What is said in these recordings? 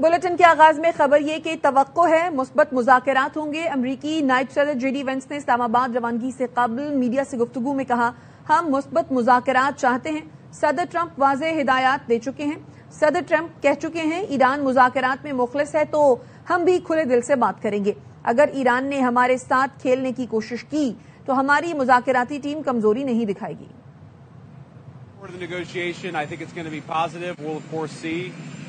Bulletin के आगाज में खबर ये कि तवक्को है मुस्बत मुज़ाकरात होंगे। अमरीकी नायब सदर जेडी वेंस ने इस्लामाबाद रवानगी से कबल मीडिया से गुफ्तगू में कहा, हम मुस्बत मुज़ाकरात चाहते हैं। सदर ट्रंप वाज़ेह हिदायत दे चुके हैं। सदर ट्रंप कह चुके हैं ईरान मुज़ाकरात में मुखलिस है तो हम भी खुले दिल से बात करेंगे। अगर ईरान ने हमारे साथ खेलने की कोशिश की तो हमारी मुज़ाकराती टीम कमजोरी नहीं दिखाएगी। The negotiation, I think it's going to be positive. We'll of course see,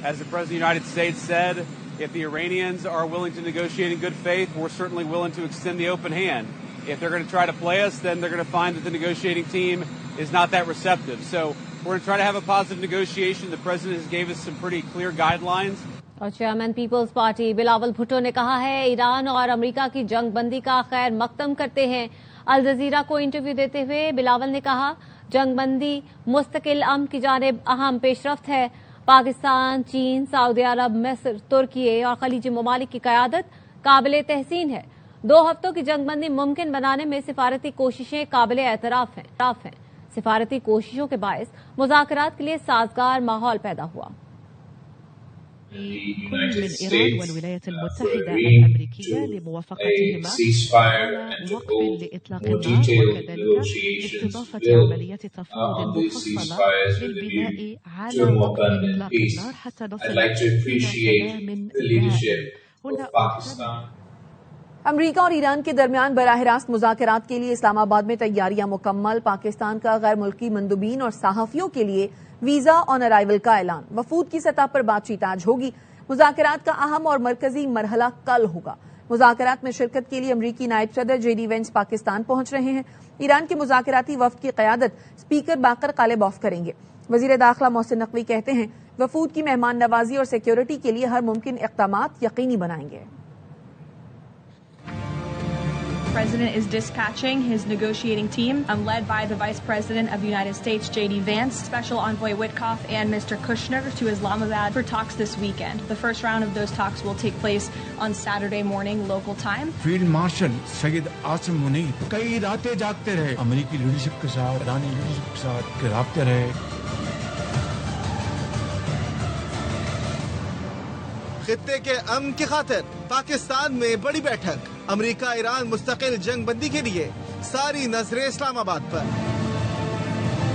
as the President of the United States said, if the Iranians are willing to negotiate in good faith, we're certainly willing to extend the open hand. If they're going to try to play us, then they're going to find that the negotiating team is not that receptive. So we're going to try to have a positive negotiation. The President has gave us some pretty clear guidelines. और chairman Peoples Party Bilawal Bhutto ने कहा है Iran और America की जंग बंदी का खैर मकदम करते हैं। अल जजीरा को इंटरव्यू देते हुए बिलावल ने कहा, जंग बंदी मुस्तकिल अमन की जानिब अहम पेशरफ्त है। पाकिस्तान, चीन, सऊदी अरब, मिस्र, तुर्की और खलीजी ममालिक की क़यादत काबिल तहसीन है। 2 हफ्तों की जंग बंदी मुमकिन बनाने में सिफारती कोशिशें काबिल एतराफ हैं। सिफारती कोशिशों के बायस मुज़ाकरात के लिए साजगार माहौल पैदा हुआ। كل من إيران والولايات المتحدة الأمريكية لموافقتهما على وقف لإطلاق النار وكذلك استضافة عمليات تفاوض مفصلة للبناء على وقف إطلاق النار حتى نصل إلى سلام دائم. अमरीका और ईरान के दरमियान बराह रास्त मुज़ाकरात के लिए इस्लामाबाद में तैयारियां मुकम्मल। पाकिस्तान का गैर मुल्की मंदूबीन और सहाफ़ियों के लिए वीजा ऑन अराइवल का ऐलान। वफूद की सतह पर बातचीत आज होगी। मुज़ाकरात का अहम और मरकजी मरहला कल होगा। मुज़ाकरात में शिरकत के लिए अमरीकी नायब सदर जेडी वेंस पाकिस्तान पहुंच रहे हैं। ईरान के मुज़ाकराती वफ्द की क़यादत स्पीकर बाकर कालिबॉफ करेंगे। वज़ीर दाखिला मोहसिन नकवी कहते हैं वफूद की मेहमान नवाजी और सिक्योरिटी के लिए हर मुमकिन इक़दामात यकीनी बनाएंगे। The President is dispatching his negotiating team, led by the Vice President of the United States, J.D. Vance, Special Envoy Witkoff, and Mr. Kushner to Islamabad for talks this weekend. The first round of those talks will take place on Saturday morning local time. Field Marshal Sayyid Asim Munir कई रातें जागते रहे, अमेरिकी leadership के साथ, ईरानी leadership के साथ राब्ते रहे। खित्ते के अमन की खातिर पाकिस्तान में बड़ी बैठक। अमेरिका ईरान मुस्तकिल जंग बंदी के लिए सारी नजरें इस्लामाबाद पर।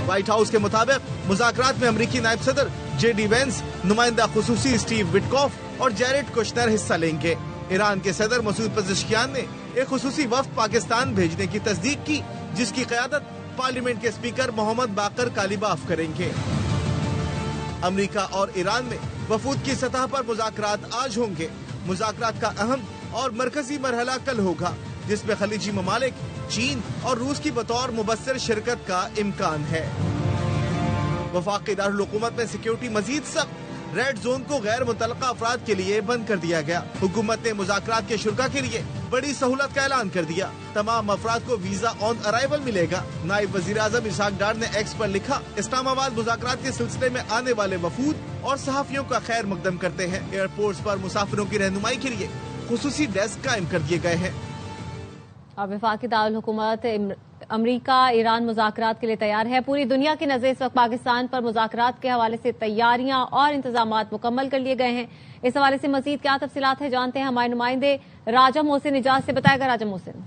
व्हाइट हाउस के मुताबिक मुज़ाकरात में अमेरिकी नायब सदर जेडी वेंस, नुमाइंदा खुसूसी स्टीव विटकॉफ और जैरेड कुशनर हिस्सा लेंगे। ईरान के सदर मसूद पज़ेश्कियान ने एक खुसूसी वफ्द पाकिस्तान भेजने की तस्दीक की, जिसकी क़यादत पार्लियामेंट के स्पीकर मोहम्मद बाकर कालिबाफ करेंगे। अमेरिका और ईरान में वफूद की सतह पर मुज़ाकरात आज होंगे। मुज़ाकरात का अहम और मरकजी मरहला कल होगा, जिसमें खलीजी ममालिक, चीन और रूस की बतौर मुबस्सिर शिरकत का इम्कान है। वफाकी दारुल हुकूमत में सिक्योरिटी मजीद सख्त। रेड जोन को गैर मुतल्लका अफराद के लिए बंद कर दिया गया। हुकूमत ने मुज़ाकरात के शुरका के लिए बड़ी सहूलत का ऐलान कर दिया। तमाम अफराद को वीजा ऑन अराइवल मिलेगा। नायब वज़ीर आज़म इसहाक डार ने एक्स पर लिखा, इस्लामाबाद मुज़ाकरात के सिलसिले में आने वाले वफूद और सहाफ़ियों का खैर मकदम करते हैं। एयरपोर्ट्स पर मुसाफिरों की रहनुमाई के लिए खुसूसी डेस्क कायम कर दिए गए हैं। अब वफाकी दारुल हुकूमत अमरीका ईरान मुज़ाकरात के लिए तैयार है। पूरी दुनिया की नज़र इस वक्त पाकिस्तान पर मुज़ाकरात के हवाले से तैयारियां और इंतजामात मुकम्मल कर लिए गए हैं। इस हवाले से मजीद क्या तफसीलात है जानते हैं हमारे नुमाइंदे राजा मोहसिन इजाज से। बताएगा राजा मोहसिन।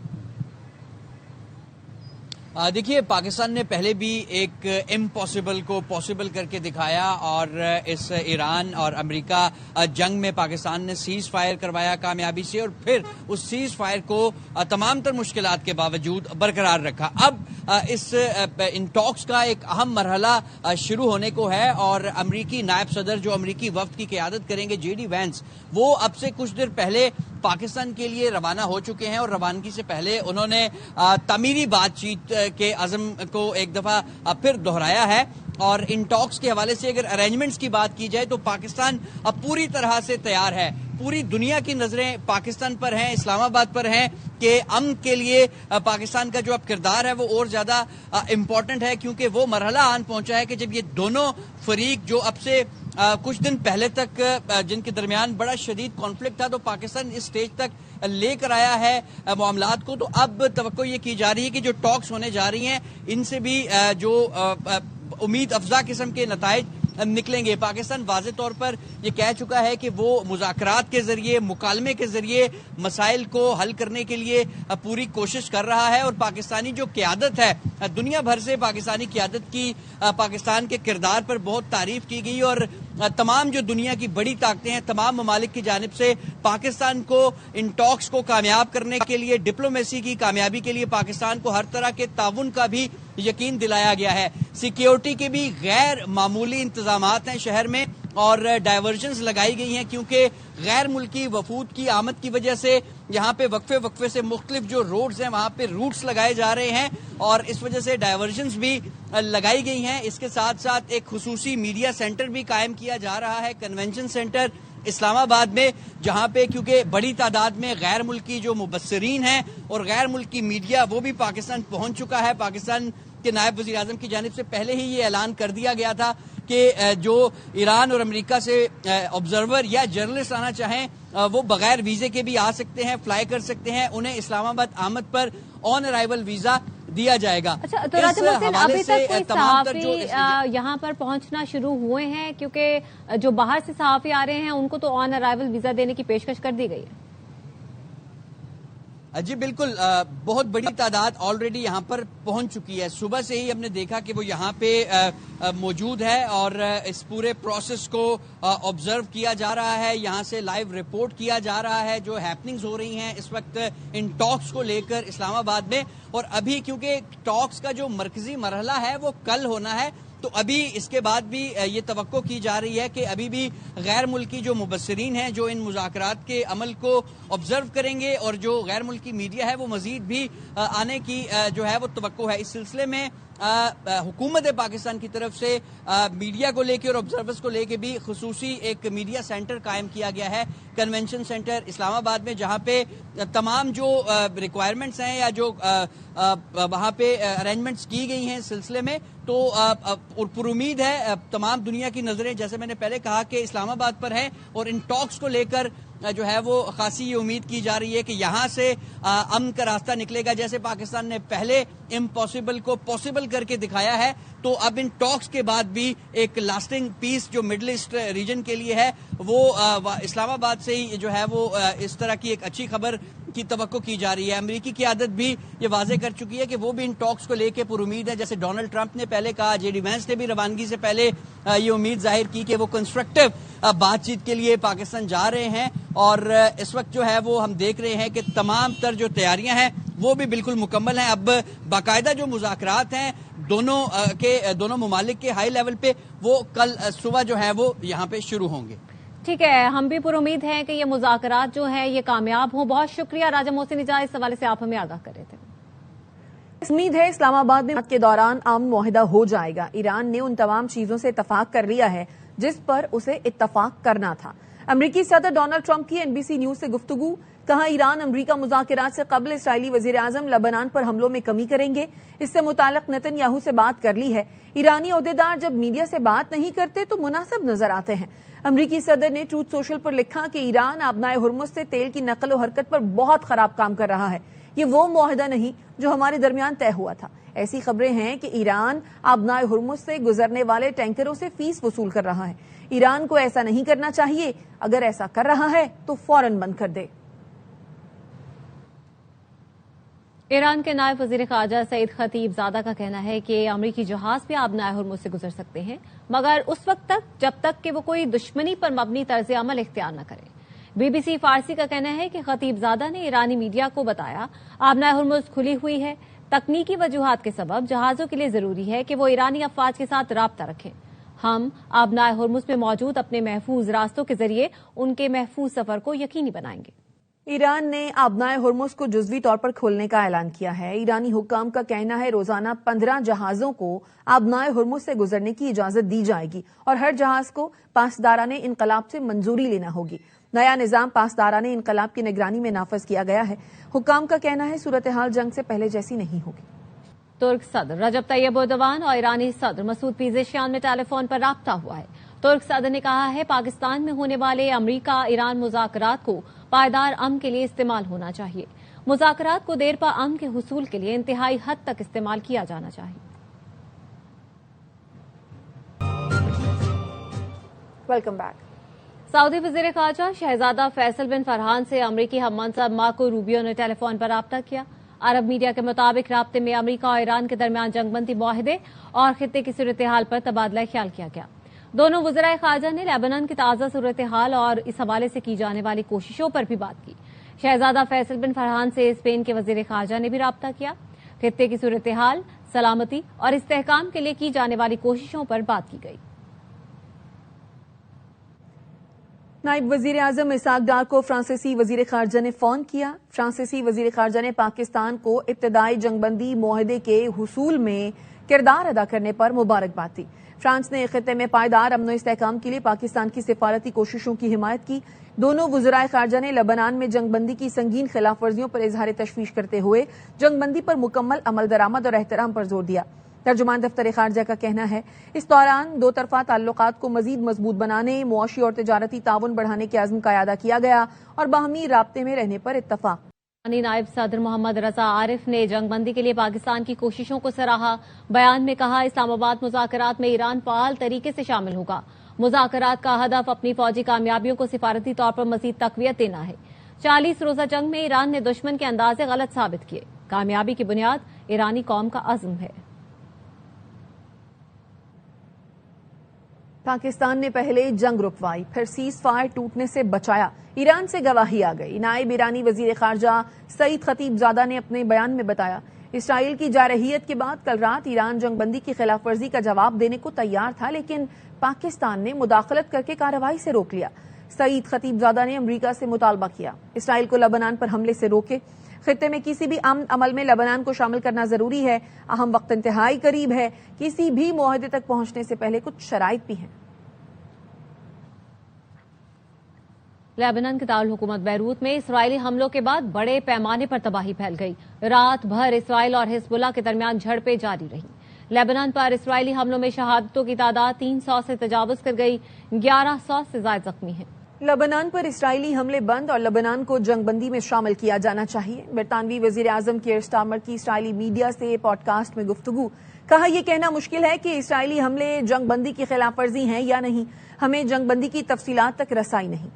देखिए, पाकिस्तान ने पहले भी एक इम्पॉसिबल को पॉसिबल करके दिखाया और इस ईरान और अमेरिका जंग में पाकिस्तान ने सीज फायर करवाया कामयाबी से और फिर उस सीज फायर को तमाम तर मुश्किलात के बावजूद बरकरार रखा। अब इन टॉक्स का एक अहम मरहला शुरू होने को है और अमेरिकी नायब सदर जो अमेरिकी वफ्द की क़यादत करेंगे जेडी वेंस, वो अब से कुछ देर पहले पाकिस्तान के लिए रवाना हो चुके हैं और रवानगी से पहले उन्होंने तमीरी बातचीत के अज़म को एक दफा फिर दोहराया है। और इन टॉक्स के हवाले से अगर अरेंजमेंट्स की बात की जाए तो पाकिस्तान अब पूरी तरह से तैयार है। पूरी दुनिया की नजरें पाकिस्तान पर हैं, इस्लामाबाद पर हैं कि अमन के लिए पाकिस्तान का जो अब किरदार है वो और ज्यादा इम्पोर्टेंट है, क्योंकि वो मरहला आन पहुंचा है कि जब ये दोनों फरीक जो अब से कुछ दिन पहले तक जिनके दरमियान बड़ा शदीद कॉन्फ्लिक्ट था, तो पाकिस्तान इस स्टेज तक लेकर आया है मामलात को। तो अब तवक्को ये की जा रही है कि जो टॉक्स होने जा रही हैं इनसे भी जो उम्मीद अफजा किस्म के नताइज نکلیں گے. پاکستان واضح طور پر یہ کہہ چکا ہے کہ وہ مذاکرات کے ذریعے، مکالمے کے ذریعے مسائل کو حل کرنے کے لیے پوری کوشش کر رہا ہے. اور پاکستانی جو قیادت ہے، دنیا بھر سے پاکستانی قیادت کی پاکستان کے کردار پر بہت تعریف کی گئی، اور تمام جو دنیا کی بڑی طاقتیں ہیں، تمام ممالک کی جانب سے پاکستان کو ان ٹاکس کو کامیاب کرنے کے لیے، ڈپلومیسی کی کامیابی کے لیے پاکستان کو ہر طرح کے تعاون کا بھی یقین دلایا گیا ہے. سیکیورٹی کے بھی غیر معمولی انتظامات ہیں شہر میں، اور ڈائیورژنز لگائی گئی ہیں کیونکہ غیر ملکی وفود کی آمد کی وجہ سے یہاں پہ وقفے سے مختلف جو روڈز ہیں وہاں پہ روٹس لگائے جا رہے ہیں، اور اس وجہ سے ڈائیورژنز بھی لگائی گئی ہیں. اس کے ساتھ ساتھ ایک خصوصی میڈیا سینٹر بھی قائم کیا جا رہا ہے، کنونشن سینٹر اسلام آباد میں، جہاں پہ کیونکہ بڑی تعداد میں غیر ملکی جو مبصرین ہیں اور غیر ملکی میڈیا وہ بھی پاکستان پہنچ چکا ہے. پاکستان کے نائب وزیر اعظم کی جانب سے پہلے ہی یہ اعلان کر دیا گیا تھا کہ جو ایران اور امریکہ سے آبزرور یا جرنلسٹ آنا چاہیں وہ بغیر ویزے کے بھی آ سکتے ہیں، فلائی کر سکتے ہیں. انہیں اسلام آباد آمد پر آن ارائیول ویزا دیا جائے گا. اچھا، تو راجہ محسن ابھی تک کوئی صحافی یہاں پر پہنچنا شروع ہوئے ہیں؟ کیونکہ جو باہر سے صحافی آ رہے ہیں ان کو تو آن ارائیول ویزا دینے کی پیشکش کر دی گئی ہے. جی بالکل، بہت بڑی تعداد آلریڈی یہاں پر پہنچ چکی ہے. صبح سے ہی ہم نے دیکھا کہ وہ یہاں پہ موجود ہے اور اس پورے پروسیس کو آبزرو کیا جا رہا ہے. یہاں سے لائیو رپورٹ کیا جا رہا ہے جو ہیپننگز ہو رہی ہیں اس وقت ان ٹاکس کو لے کر اسلام آباد میں. اور ابھی کیونکہ ٹاکس کا جو مرکزی مرحلہ ہے وہ کل ہونا ہے، تو ابھی اس کے بعد بھی یہ توقع کی جا رہی ہے کہ ابھی بھی غیر ملکی جو مبصرین ہیں جو ان مذاکرات کے عمل کو آبزرو کریں گے، اور جو غیر ملکی میڈیا ہے وہ مزید بھی آنے کی جو ہے وہ توقع ہے. اس سلسلے میں حکومت پاکستان کی طرف سے میڈیا کو لے کے اور آبزرورز کو لے کے بھی خصوصی ایک میڈیا سینٹر قائم کیا گیا ہے، کنونشن سینٹر اسلام آباد میں، جہاں پہ تمام جو ریکوائرمنٹس ہیں یا جو وہاں پہ ارینجمنٹس کی گئی ہیں اس سلسلے میں، تو پر امید ہے تمام دنیا کی نظریں جیسے میں نے پہلے کہا کہ اسلام آباد پر ہیں، اور ان ٹاکس کو لے کر جو ہے وہ خاصی یہ امید کی جا رہی ہے کہ یہاں سے امن کا راستہ نکلے گا. جیسے پاکستان نے پہلے امپاسبل کو پاسبل کر کے دکھایا ہے، تو اب ان ٹاکس کے بعد بھی ایک لاسٹنگ پیس جو مڈل ایسٹ ریجن کے لیے ہے وہ اسلام آباد سے ہی جو ہے وہ اس طرح کی ایک اچھی خبر کی توقع کی جا رہی ہے. امریکی قیادت بھی یہ واضح کر چکی ہے کہ وہ بھی ان ٹاکس کو لے کے پر امید ہے. جیسے ڈونلڈ ٹرمپ نے پہلے کہا، جے ڈی وینس نے بھی روانگی سے پہلے یہ امید ظاہر کی کہ وہ کنسٹرکٹیو بات چیت کے لیے پاکستان جا رہے ہیں. اور اس وقت جو ہے وہ ہم دیکھ رہے ہیں کہ تمام تر جو تیاریاں ہیں وہ بھی بالکل مکمل ہیں. اب باقاعدہ جو مذاکرات ہیں دونوں ممالک کے ہائی لیول پہ وہ کل صبح جو ہے وہ یہاں پہ شروع ہوں گے. ٹھیک ہے، ہم بھی پر امید ہیں کہ یہ مذاکرات جو ہیں یہ کامیاب ہوں. بہت شکریہ راجہ محسن اجاز، اس حوالے سے آپ ہمیں آگاہ کر رہے تھے. امید ہے اسلام آباد میں کے دوران امن معاہدہ ہو جائے گا. ایران نے ان تمام چیزوں سے اتفاق کر لیا ہے جس پر اسے اتفاق کرنا تھا. امریکی صدر ڈونلڈ ٹرمپ کی NBC نیوز سے گفتگو، کہا ایران امریکہ مذاکرات سے قبل اسرائیلی وزیر اعظم لبنان پر حملوں میں کمی کریں گے. اس سے متعلق نتن یاہو سے بات کر لی ہے. ایرانی عہدیدار جب میڈیا سے بات نہیں کرتے تو مناسب نظر آتے ہیں. امریکی صدر نے ٹروتھ سوشل پر لکھا کہ ایران آبنائے ہرمز سے تیل کی نقل و حرکت پر بہت خراب کام کر رہا ہے. یہ وہ معاہدہ نہیں جو ہمارے درمیان طے ہوا تھا. ایسی خبریں ہیں کہ ایران آبنائے ہرمز سے گزرنے والے ٹینکروں سے فیس وصول کر رہا ہے. ایران کو ایسا نہیں کرنا چاہیے. اگر ایسا کر رہا ہے تو فوراً بند کر دے. ایران کے نائب وزیر خارجہ سعید خطیب زادہ کا کہنا ہے کہ امریکی جہاز بھی آبنائے ہرمز سے گزر سکتے ہیں، مگر اس وقت تک جب تک کہ وہ کوئی دشمنی پر مبنی طرز عمل اختیار نہ کرے. BBC فارسی کا کہنا ہے کہ خطیب زادہ نے ایرانی میڈیا کو بتایا آبنائے ہرمز کھلی ہوئی ہے. تکنیکی وجوہات کے سبب جہازوں کے لیے ضروری ہے کہ وہ ایرانی افواج کے ساتھ رابطہ رکھیں. ہم آبنائے ہرمز میں موجود اپنے محفوظ راستوں کے ذریعے ان کے محفوظ سفر کو یقینی بنائیں گے. ایران نے آبنائے ہرمز کو جزوی طور پر کھولنے کا اعلان کیا ہے. ایرانی حکام کا کہنا ہے روزانہ 15 جہازوں کو آبنائے ہرمز سے گزرنے کی اجازت دی جائے گی اور ہر جہاز کو پاسداران انقلاب سے منظوری لینا ہوگی. نیا نظام پاسداران انقلاب کی نگرانی میں نافذ کیا گیا ہے. حکام کا کہنا ہے صورتحال جنگ سے پہلے جیسی نہیں ہوگی. ترک صدر رجب طیب ایردوان اور ایرانی صدر مسعود پیزشکیان میں ٹیلی فون پر رابطہ ہوا ہے. ترک صدر نے کہا ہے پاکستان میں ہونے والے امریکہ ایران مذاکرات کو پائیدار امن کے لیے استعمال ہونا چاہیے. مذاکرات کو دیر پا امن کے حصول کے لیے انتہائی حد تک استعمال کیا جانا چاہیے. Welcome back. सऊदी वज़ीर ख़ारजा शहजादा फैसल बिन फरहान से अमरीकी हम मनसब मार्को रूबियो ने टेलीफोन पर राब्ता किया। अरब मीडिया के मुताबिक राब्ते में अमरीका और ईरान के दरमियान जंगबंदी मुआहदे और खित्ते की सूरत हाल पर तबादला ख्याल किया गया। दोनों वज़राए ख़ारजा ने लेबनान की ताज़ा सूरत हाल और इस हवाले से की जाने वाली कोशिशों पर भी बात की। शहजादा फैसल बिन फरहान से स्पेन के वज़ीर ख़ारजा ने भी राब्ता किया। खित्ते की सूरत हाल, सलामती और इस्तेहकाम के लिए की जाने वाली कोशिशों पर बात की गई। नायब वजीर आजम इसहाक डार को फ्रांसीसी वजीर खारजा ने फोन किया। फ्रांसीसी वजीर खारजा ने पाकिस्तान को इब्तदाई जंगबंदी मुआहदे के हुसूल में किरदार अदा करने पर मुबारकबाद दी। फ्रांस ने खित्ते में पायदार अमन इस्तेहकाम के लिए पाकिस्तान की सिफारती कोशिशों की हिमायत की। दोनों वज़राए खारजा ने लेबनान में जंगबंदी की संगीन खिलाफ वर्जियों पर इजहार तशवीश करते हुए जंगबंदी पर मुकम्मल अमल दरामद और एहतराम पर जोर दिया। तर्जुमान दफ्तर खारजा का कहना है इस दौरान दो तरफा ताल्लुकात को मजीद मजबूत बनाने, मुआशी और तिजारती ताउन बढ़ाने के अज़्म का इयादा किया गया और बाहमी राब्ते में रहने पर इत्तफाक। नायब सदर मोहम्मद रजा आरिफ ने जंगबंदी के लिए पाकिस्तान की कोशिशों को सराहा। बयान में कहा इस्लामाबाद मुज़ाकरात में ईरान फ़ाल तरीके से शामिल होगा। मुज़ाकरात का हदफ अपनी फौजी कामयाबियों को सिफारती तौर पर मजीद तक़वियत देना है। 40 रोज़ा जंग में ईरान ने दुश्मन के अंदाजे गलत साबित किए। कामयाबी की बुनियाद ईरानी कौम का अज़्म है। पाकिस्तान ने पहले जंग रुकवाई, फिर सीज फायर टूटने से बचाया। ईरान से गवाही आ गई। नायब ईरानी वजीर खारजा सईद खतीबजादा ने अपने बयान में बताया इसराइल की जारहियत के बाद कल रात ईरान जंगबंदी की खिलाफ वर्जी का जवाब देने को तैयार था, लेकिन पाकिस्तान ने मुदाखलत करके कार्रवाई से रोक लिया। सईद खतीबजादा ने अमरीका से मुतालबा किया इसराइल को लेबनान पर हमले से रोके। खित्ते में किसी भी अमन अमल में लेबनान को शामिल करना जरूरी है। अहम वक्त इंतहाई करीब है। किसी भी मुआहदे तक पहुंचने से पहले कुछ शराइत भी हैं। लेबनान के दारुल हुकूमत बैरूत में इसराइली हमलों के बाद बड़े पैमाने पर तबाही फैल गई। रात भर इसराइल और हिजबुल्लाह के दरमियान झड़पें जारी रहीं। लेबनान पर इसराइली हमलों में शहादतों की तादाद 300 से तजावुज कर गई। 1100 से ज्यादा जख्मी हैं। लेबनान पर इसराइली हमले बंद और लेबनान को जंगबंदी में शामिल किया जाना चाहिए। बरतानवी वजीर आजम कीर स्टारमर की इसराइली मीडिया से पॉडकास्ट में गुफ्तगू। कहा यह कहना मुश्किल है कि इसराइली हमले जंगबंदी की खिलाफ वर्जी हैं या नहीं। हमें जंगबंदी की तफसीलात तक रसाई नहीं।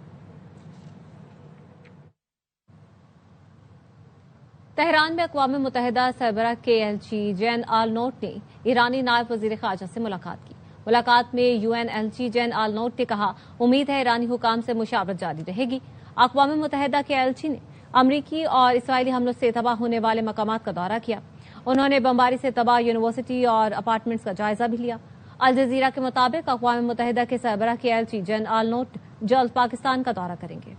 तेहरान में अक़वाम मुत्तहिदा सरबराह के एलची जैन आल नोट ने ईरानी नायब वज़ीर ख़ारजा से मुलाकात की। मुलाकात में यूएन एलची जैन आल नोट ने कहा उम्मीद है ईरानी हुकाम से मुशावरत जारी रहेगी। अक़वाम मुत्तहिदा के एलची ने अमरीकी और इसराइली हमलों से तबाह होने वाले मकामात का दौरा किया। उन्होंने बमबारी से तबाह यूनिवर्सिटी और अपार्टमेंट्स का जायजा भी लिया। अल जज़ीरा के मुताबिक अक़वाम मुत्तहिदा के सरबराह के एलची जैन आल नोट जल्द पाकिस्तान का दौरा करेंगे।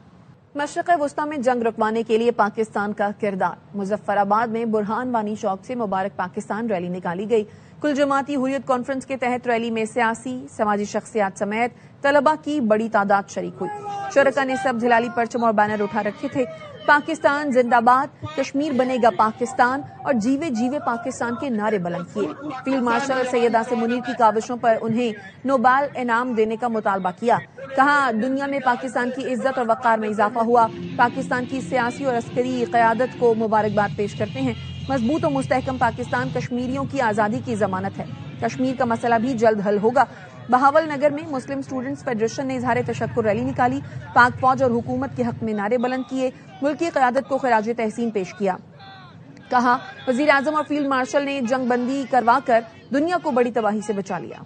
मशरक़ वस्ता में जंग रुकवाने के लिए पाकिस्तान का किरदार। मुजफ्फराबाद में बुरहान वानी चौक से मुबारक पाकिस्तान रैली निकाली गई। कुल जमाती हुर्रियत कॉन्फ्रेंस के तहत रैली में सियासी समाजी शख्सियात समेत तलबा की बड़ी तादाद शरीक हुई। शुरका ने सब झलाली परचम और बैनर उठा रखे थे। पाकिस्तान जिंदाबाद, कश्मीर बनेगा पाकिस्तान और जीवे जीवे पाकिस्तान के नारे बुलंद किए। फील्ड मार्शल सैयद आसिम मुनीर की काविशों पर उन्हें नोबेल इनाम देने का मुतालबा किया। कहा दुनिया में पाकिस्तान की इज्जत और वक़ार में इजाफा हुआ। पाकिस्तान की सियासी और अस्करी क़यादत को मुबारकबाद पेश करते हैं। मजबूत और मुस्तहकम पाकिस्तान कश्मीरियों की आज़ादी की जमानत है। कश्मीर का मसला भी जल्द हल होगा। बहावल नगर में मुस्लिम स्टूडेंट्स फेडरेशन ने इजहार तशक्कुर रैली निकाली। पाक फौज और हुकूमत के हक में नारे बुलंद किए। मुल्क की क़यादत को खिराज तहसीन पेश किया। कहा वजीर आजम और फील्ड मार्शल ने जंगबंदी करवाकर दुनिया को बड़ी तबाही से बचा लिया।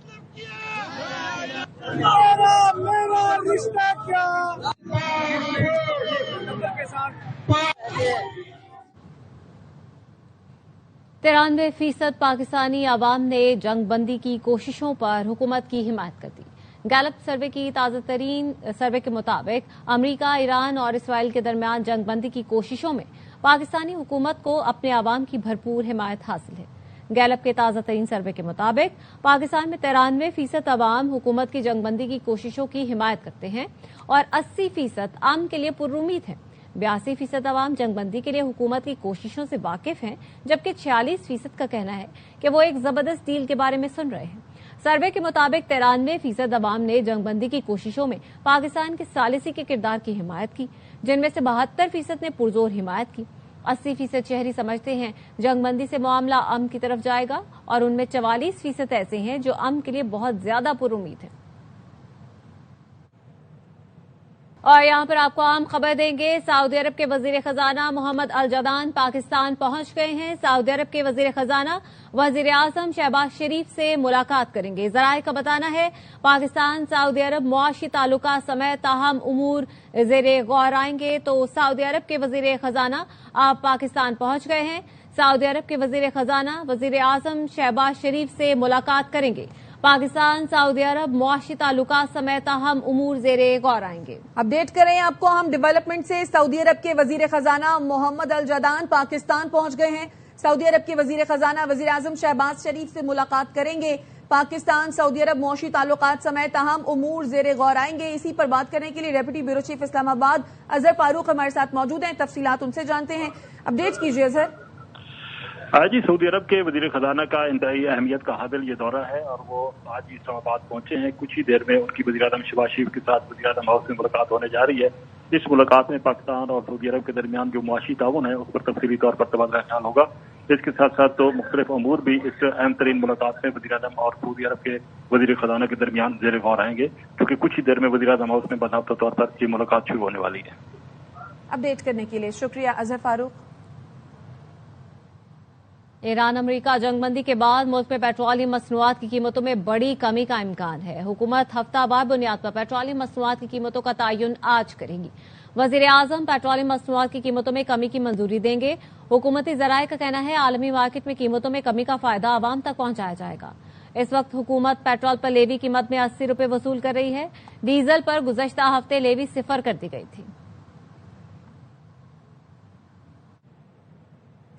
%93 पाकिस्तानी आवाम ने जंगबंदी की कोशिशों पर हुकूमत की हिमायत कर दी। गैलप सर्वे की ताज़ा तरीन सर्वे के मुताबिक अमरीका, ईरान और इसराइल के दरमियान जंगबंदी की कोशिशों में पाकिस्तानी हुकूमत को अपने आवाम की भरपूर हिमायत हासिल है। गैलप के ताज़ा तरीन सर्वे के मुताबिक पाकिस्तान में 93% आवाम हुकूमत की जंगबंदी की कोशिशों की हिमायत करते हैं और 80% आम के लिए पुरुमीद है। 82% आवाम जंगबंदी के लिए हुकूमत की कोशिशों से वाकिफ हैं, जबकि 46% का कहना है कि वो एक जबरदस्त डील के बारे में सुन रहे हैं। सर्वे के मुताबिक 93% आवाम ने जंगबंदी की कोशिशों में पाकिस्तान के सालिसी के किरदार की हिमायत की, जिनमें से 72% ने पुरजोर हिमायत की। 80% शहरी समझते हैं जंगबंदी से मामला अमन की तरफ जाएगा और उनमें 44% ऐसे हैं जो अमन के लिए बहुत ज्यादा पुरुमीद हैं। और यहाँ पर आपको अहम खबर देंगे, सऊदी अरब के वजीर खजाना मोहम्मद अल जदान पाकिस्तान पहुंच गए हैं। सऊदी अरब के वजीर खजाना वजीर आजम शहबाज शरीफ से मुलाकात करेंगे। जराये का बताना है पाकिस्तान सऊदी अरब मुआशी ताल्लुका समेत ताहम उमूर जेर गौर आएंगे। तो सऊदी अरब के वजीर खजाना आप पाकिस्तान पहुंच गए हैं। सऊदी अरब के वजीर खजाना वजीर आजम शहबाज शरीफ से मुलाकात करेंगे। पाकिस्तान सऊदी अरब मुआशी ताल्लुकात समेत अहम उमूर जेरे गौर आएंगे। अपडेट करें आपको हम डेवलपमेंट से। सऊदी अरब के वजीर खजाना मोहम्मद अल जदान पाकिस्तान पहुंच गए हैं। सऊदी अरब के वजीर खजाना वजीर आजम शहबाज शरीफ से मुलाकात करेंगे। पाकिस्तान सऊदी अरब मुआशी ताल्लुकात समेत अहम उमूर जेरे गौर आएंगे। इसी पर बात करने के लिए deputy bureau chief Islamabad Azhar Farooq हमारे साथ मौजूद हैं। तफसीलात उनसे जानते हैं। अपडेट कीजिए अजहर। आज ही सऊदी अरब के वजीर खजाना का इंतहाई अहमियत का हाबिल ये दौरा है और वो आज ही इस्लामाबाद पहुंचे हैं। कुछ ही देर में उनकी वजीर आजम शहबाज शरीफ के साथ वजीर आजम हाउस में मुलाकात होने जा रही है। इस मुलाकात में पाकिस्तान और सऊदी अरब के दरमियान जो मुआशी ताउन है उस पर तफसीली तौर पर तबादला ख्याल होगा। इसके साथ साथ तो मुख्तलिफ अमूर भी इस अहम तरीन मुलाकात में वजीर आजम और सऊदी अरब के वजीर खजाना के दरमियान जेर गौर आएंगे, क्योंकि कुछ ही देर में वजीर आजम हाउस में बाकायदा तौर पर ये मुलाकात शुरू होने वाली है। अपडेट करने के लिए शुक्रिया अजहर फारूक। ईरान अमेरिका जंगबंदी के बाद मुल्क में पेट्रोलियम मसनूआत की कीमतों में बड़ी कमी का इम्कान है। हुकूमत हफ्तावार बुनियाद पर पेट्रोलियम मसनूआत की कीमतों का तयन आज करेगी। वजीर आजम पेट्रोलियम मसनूआत की कीमतों में कमी की मंजूरी देंगे। हुकूमती जराये का कहना है आलमी मार्केट में कीमतों में कमी का फायदा आवाम तक पहुंचाया जाएगा। इस वक्त हुकूमत पेट्रोल पर लेवी की मद में 80 रुपये वसूल कर रही है। डीजल पर गुज़श्ता हफ्ते लेवी 0 कर दी गई थी।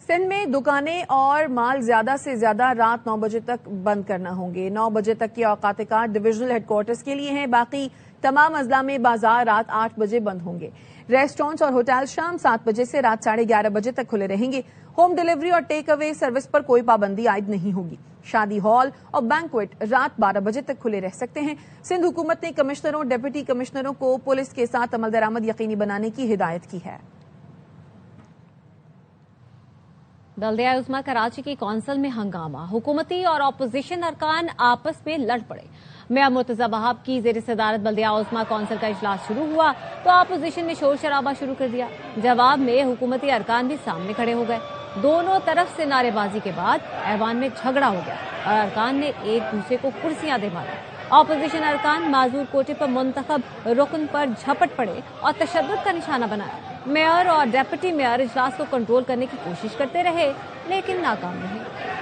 सिंध में दुकानें और माल ज्यादा से ज्यादा रात 9 बजे तक बंद करना होंगे। 9 बजे तक की औकात कार डिविजनल हेडक्वार्टर्स के लिए हैं। बाकी तमाम अजला में बाजार रात 8 बजे बंद होंगे। रेस्टोरेंट्स और होटल शाम 7 बजे से रात 11:30 बजे तक खुले रहेंगे। होम डिलीवरी और टेक अवे सर्विस पर कोई पाबंदी आयद नहीं होगी। शादी हॉल और बैंक्वेट रात 12 बजे तक खुले रह सकते हैं। सिंध हुकूमत ने कमिश्नरों डिप्टी कमिश्नरों को पुलिस के साथ अमल दरामद यकीनी बनाने की हिदायत की है। बल्दिया उस्मा कराची की कौंसिल में हंगामा, हुकूमती और अपोजिशन अरकान आपस में लड़ पड़े। मेयर मुर्तजा वहाब की जेर सदारत बल्दिया उस्मा कौंसिल का इजलास शुरू हुआ तो अपोजिशन ने शोर शराबा शुरू कर दिया। जवाब में हुकूमती अरकान भी सामने खड़े हो गए। दोनों तरफ से नारेबाजी के बाद ऐवान में झगड़ा हो गया और अरकान ने एक दूसरे को कुर्सियां दे मारी। अपोजिशन अरकान माजूर कोटे पर मुंतखब रुकन पर झपट पड़े और तशद्दुद का निशाना बनाया। मेयर और डेप्यूटी मेयर इजलास को कंट्रोल करने की कोशिश करते रहे लेकिन नाकाम रहे।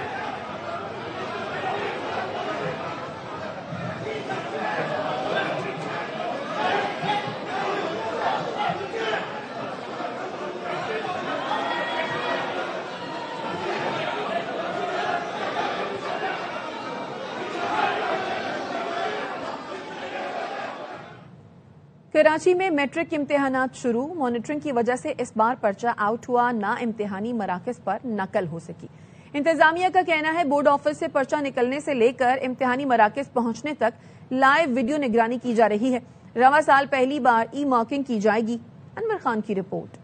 कराची में मैट्रिक इम्तिहानात शुरू। मॉनिटरिंग की वजह से इस बार पर्चा आउट हुआ, ना इम्तिहानी मराकज पर नकल हो सकी। इंतजामिया का कहना है बोर्ड ऑफिस से पर्चा निकलने से लेकर इम्तिहानी मराकज पहुंचने तक लाइव वीडियो निगरानी की जा रही है। रवा साल पहली बार ई मार्किंग की जाएगी। अनवर खान की रिपोर्ट।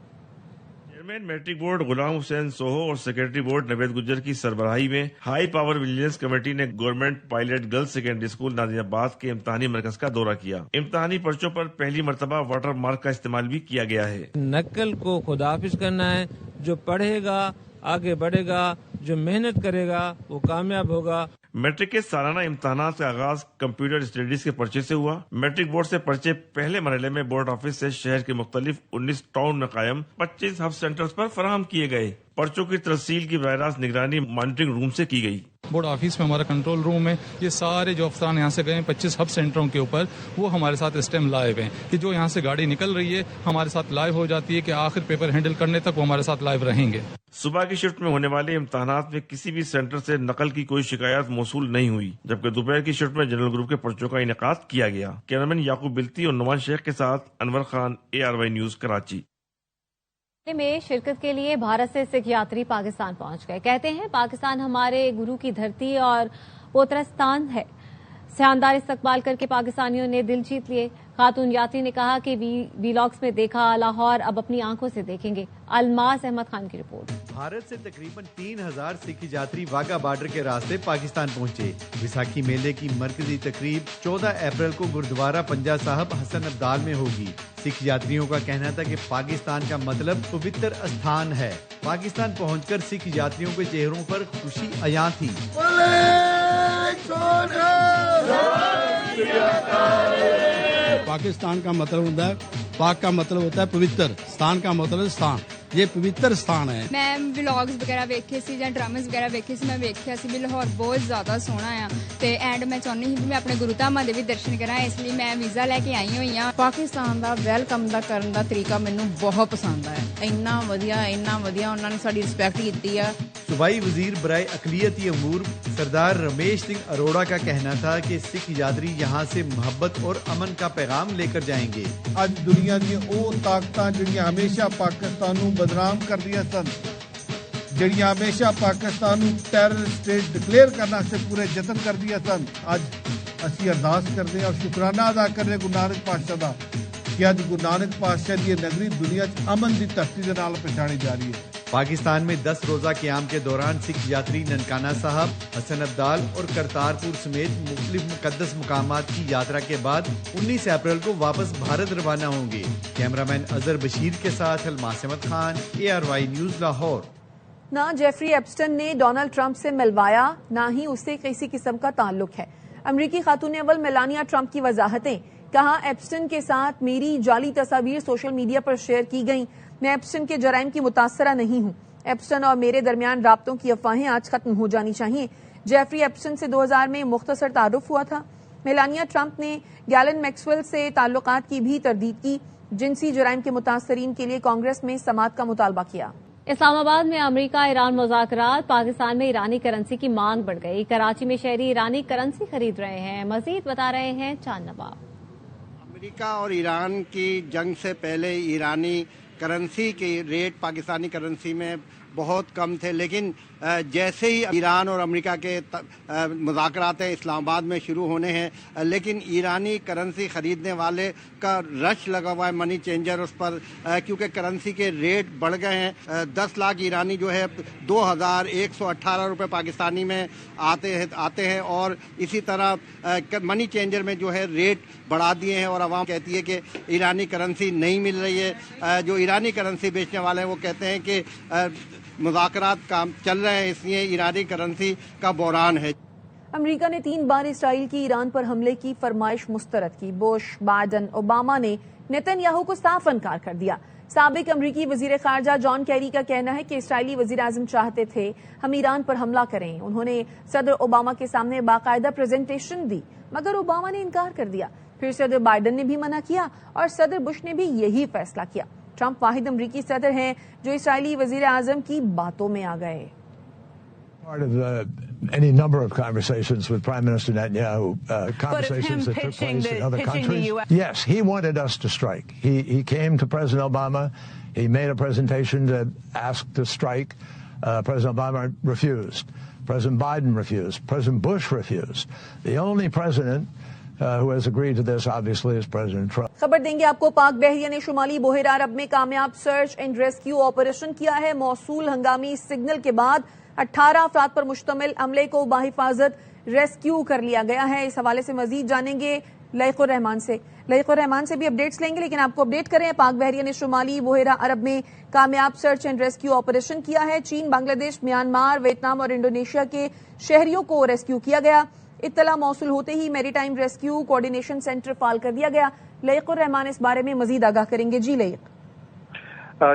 Chairman matric board Ghulam Hussain Soho और सेक्रेटरी बोर्ड नवेद गुज्जर की सरबराही में हाई पावर विजिलेंस कमेटी ने government pilot girls secondary school Naziabad के इम्तिहानी मरकज का दौरा किया। इम्तिहानी पर्चों पर पहली मर्तबा वाटर मार्क का इस्तेमाल भी किया गया है। नकल को खुदाफिज करना है। जो पढ़ेगा आगे बढ़ेगा, जो मेहनत करेगा वो कामयाब होगा। मैट्रिक के सालाना इम्तिहानात का आगाज कंप्यूटर स्टडीज के पर्चे से हुआ। मैट्रिक बोर्ड से पर्चे पहले मरहले में बोर्ड ऑफिस से शहर के मुख्तलिफ 19 टाउन में कायम 25 हब सेंटर्स पर फराहम किए गए। पर्चों की तरसील की बराह रास्त निगरानी मॉनिटरिंग रूम से की गई। बोर्ड ऑफिस में हमारा कंट्रोल रूम है। ये सारे जो अफसरान यहाँ से गए 25 हब सेंटरों के ऊपर वो हमारे साथ इस टाइम लाइव हैं कि जो यहाँ से गाड़ी निकल रही है हमारे साथ लाइव हो जाती है कि आखिर पेपर हैंडल करने तक वो हमारे साथ लाइव रहेंगे। सुबह की शिफ्ट में होने वाले इम्तिहानात में किसी भी सेंटर से नकल की कोई शिकायत मौसूल नहीं हुई, जबकि दोपहर की शिफ्ट में जनरल ग्रुप के पर्चों का इनेकाद किया गया। कैमरामैन याकूब बिल्ती और नुमान शेख के साथ अनवर खान, ARY न्यूज, कराची। में शिरकत के लिए भारत से सिख यात्री पाकिस्तान पहुंच गए। कहते हैं पाकिस्तान हमारे गुरु की धरती और पोत्रस्तान है। शानदार इस्तकबाल करके पाकिस्तानियों ने दिल जीत लिए। خاتون یاتری نے کہا کہ ویلاگز میں دیکھا لاہور اب اپنی آنکھوں سے دیکھیں گے. الماس احمد خان کی رپورٹ. بھارت سے تقریباً 3000 سکھ یاتری واگا بارڈر کے راستے پاکستان پہنچے. ویساکھی میلے کی مرکزی تقریب 14 اپریل کو گردوارہ پنجا صاحب حسن عبدال میں ہوگی. سکھ یاتریوں کا کہنا تھا کہ پاکستان کا مطلب پوتر استھان ہے. پاکستان پہنچ کر سکھ یاتریوں کے چہروں پر خوشی عیاں تھی. پاکستان کا مطلب ہوتا ہے پاک کا مطلب ہوتا ہے پوتر, استان کا مطلب استان. یہ پوتر استان ہے. میں ولاگز وغیرہ ویکھے سی یا ڈرامز وغیرہ ویکھے سی, میں ویکھیا سی بھی لاہور بہت زیادہ سوہنا ہے تے اینڈ میں چاہنی سی میں اپنے گرو دھاماں دے بھی درشن کراں, اس لیے میں ویزا لے کے آئی ہوئی ہاں. پاکستان دا ویلکم دا کرن دا طریقہ مینوں بہت پسند ہے. اتنا ودیا انہاں نے ساڈی رسپیکٹ کیتی ہے. صوبائی وزیر برائے اقلیتی امور سردار رمیش سنگھ اروڑا کا کہنا تھا کہ سکھ یاتری یہاں سے محبت اور امن کا پیغام لے کر جائیں گے. اج دنیا دی او طاقتاں جڑیاں ہمیشہ پاکستان نوں بدنام کردیاں سن, جڑیاں ہمیشہ پاکستان نوں ٹیررسٹ اسٹیٹ ڈکلیئر کرنا سے پورے جتن کردیاں سن, اج اسی ارداس کرتے ہیں اور شکرانہ ادا کرنے گرو نانک پاشاہ دا کہ اج گرو نانک پاشاہ دی نگری دنیا چ امن دی دھرتی دے نال پہچانی جا رہی ہے. پاکستان میں 10 روزہ قیام کے دوران سکھ یاتری ننکانہ صاحب, حسن عبدال اور کرتارپور سمیت مختلف مقدس مقامات کی یاترا کے بعد 19 اپریل کو واپس بھارت روانہ ہوں گے. کیمرامین اظہر بشیر کے ساتھ الماس احمد خان, ARY نیوز لاہور. نہ جیفری ایپسٹن نے ڈونلڈ ٹرمپ سے ملوایا, نہ ہی اس سے کسی قسم کا تعلق ہے. امریکی خاتون اول میلانیا ٹرمپ کی وضاحتیں. کہا ایپسٹن کے ساتھ میری جعلی تصاویر سوشل میڈیا پر شیئر کی گئیں. میں ایپسٹن کے جرائم کی متاثرہ نہیں ہوں. ایپسٹن اور میرے درمیان رابطوں کی افواہیں آج ختم ہو جانی چاہیے. جیفری ایپسٹن سے 2000 میں مختصر تعارف ہوا تھا. میلانیا ٹرمپ نے گیلن میکسویل سے تعلقات کی بھی تردید کی. جنسی جرائم کے متاثرین کے لیے کانگریس میں سماعت کا مطالبہ کیا. اسلام آباد میں امریکہ ایران مذاکرات. پاکستان میں ایرانی کرنسی کی مانگ بڑھ گئی. کراچی میں شہری ایرانی کرنسی خرید رہے ہیں. مزید بتا رہے ہیں چاند نواب. امریکہ اور ایران کی جنگ سے پہلے ایرانی کرنسی کے ریٹ پاکستانی کرنسی میں بہت کم تھے, لیکن جیسے ہی ایران اور امریکہ کے مذاکرات اسلام آباد میں شروع ہونے ہیں, لیکن ایرانی کرنسی خریدنے والے کا رش لگا ہوا ہے, منی چینجر اس پر, کیونکہ کرنسی کے ریٹ بڑھ گئے ہیں. 10 لاکھ ایرانی جو ہے 2118 روپے پاکستانی میں آتے ہیں, اور اسی طرح منی چینجر میں جو ہے ریٹ بڑھا دیے ہیں, اور عوام کہتی ہے کہ ایرانی کرنسی نہیں مل رہی ہے. جو ایرانی کرنسی بیچنے والے ہیں وہ کہتے ہیں کہ مذاکرات کام چل رہے ہیں, اس لیے ایرانی کرنسی کا بحران ہے. امریکہ نے 3 بار اسرائیل کی ایران پر حملے کی فرمائش مسترد کی. بش, بائیڈن, اوباما نے نیتن یاہو کو صاف انکار کر دیا. سابق امریکی وزیر خارجہ جان کیری کا کہنا ہے کہ اسرائیلی وزیر اعظم چاہتے تھے ہم ایران پر حملہ کریں. انہوں نے صدر اوباما کے سامنے باقاعدہ پریزنٹیشن دی, مگر اوباما نے انکار کر دیا. پھر صدر بائیڈن نے بھی منع کیا اور صدر بش نے بھی یہی فیصلہ کیا. ٹرمپ واحد امریکی صدر ہیں جو اسرائیلی وزیر اعظم کی باتوں میں آ گئے. Part of any number of conversations with Prime Minister Netanyahu, conversations that took place in other countries. Yes, he wanted us to strike. He came to President Obama. He made a presentation to ask to strike. President Obama refused. President Biden refused. President Bush refused. The only president who has agreed to this, obviously, is President Trump. خبر دیں گے آپ کو. پاک بحریہ نے شمالی بحیرہ عرب میں کامیاب سرچ اینڈ ریسکیو آپریشن کیا ہے. موصول ہنگامی سگنل کے بعد 18 افراد پر مشتمل عملے کو بحفاظت ریسکیو کر لیا گیا ہے. اس حوالے سے مزید جانیں گے لائق الرحمان سے. لائق الرحمان سے بھی اپڈیٹس لیں گے, لیکن آپ کو اپڈیٹ کریں. پاک بحریہ نے شمالی بحیرہ عرب میں کامیاب سرچ اینڈ ریسکیو آپریشن کیا ہے. چین, بنگلہ دیش, میانمار, ویتنام اور انڈونیشیا کے شہریوں کو ریسکیو کیا گیا. اطلاع موصول ہوتے ہی میری ٹائم ریسکیو کوارڈینیشن سینٹر فعال کر دیا گیا. لائق الرحمان اس بارے میں مزید آگاہ کریں گے. جی لائق.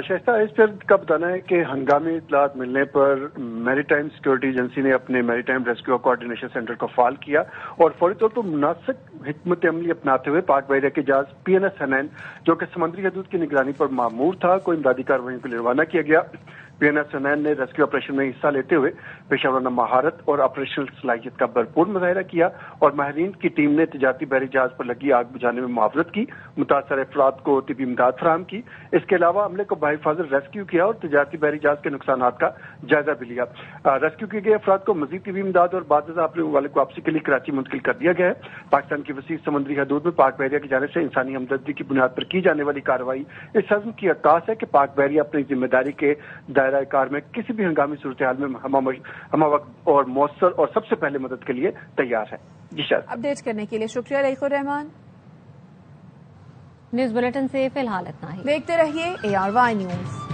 شائستہ, اس پر کا بتانا ہے کہ ہنگامی اطلاعات ملنے پر میری ٹائم سیکورٹی ایجنسی نے اپنے میری ٹائم ریسکیو کوارڈینیشن سینٹر کو فعال کیا اور فوری طور پر مناسب حکمت عملی اپناتے ہوئے پاک بحریہ کے جہاز PNS حنین جو کہ سمندری حدود کی نگرانی پر مامور تھا کو امدادی کارروائیوں کے لیے روانہ کیا گیا. PNS سنین نے ریسکیو آپریشن میں حصہ لیتے ہوئے پیشہ ورانہ مہارت اور آپریشنل صلاحیت کا بھرپور مظاہرہ کیا اور ماہرین کی ٹیم نے تجارتی بحری جہاز پر لگی آگ بجھانے میں معاونت کی، متاثرہ افراد کو طبی امداد فراہم کی۔ اس کے علاوہ عملے کو بحفاظت ریسکیو کیا اور تجارتی بحری جہاز کے نقصانات کا جائزہ بھی لیا۔ ریسکیو کیے گئے افراد کو مزید طبی امداد اور بعد ازاں اپنے ممالک واپسی کے لیے کراچی منتقل کر دیا گیا ہے۔ پاکستان کی وسیع سمندری حدود میں پاک بحریہ کی جانب سے انسانی ہمدردی کی بنیاد پر کی جانے والی کارروائی اس عزم کی عکاس ہے کہ پاک بحریہ اپنی ذمہ داری کے دائرہ کار میں کسی بھی ہنگامی صورتحال میں ہمہ وقت اور مؤثر اور سب سے پہلے مدد کے لیے تیار ہے۔ جی شاید اپڈیٹ کرنے کے لیے شکریہ رئیق الرحمان۔ نیوز بلیٹن سے فی الحال اتنا ہی، دیکھتے رہیے ARY نیوز۔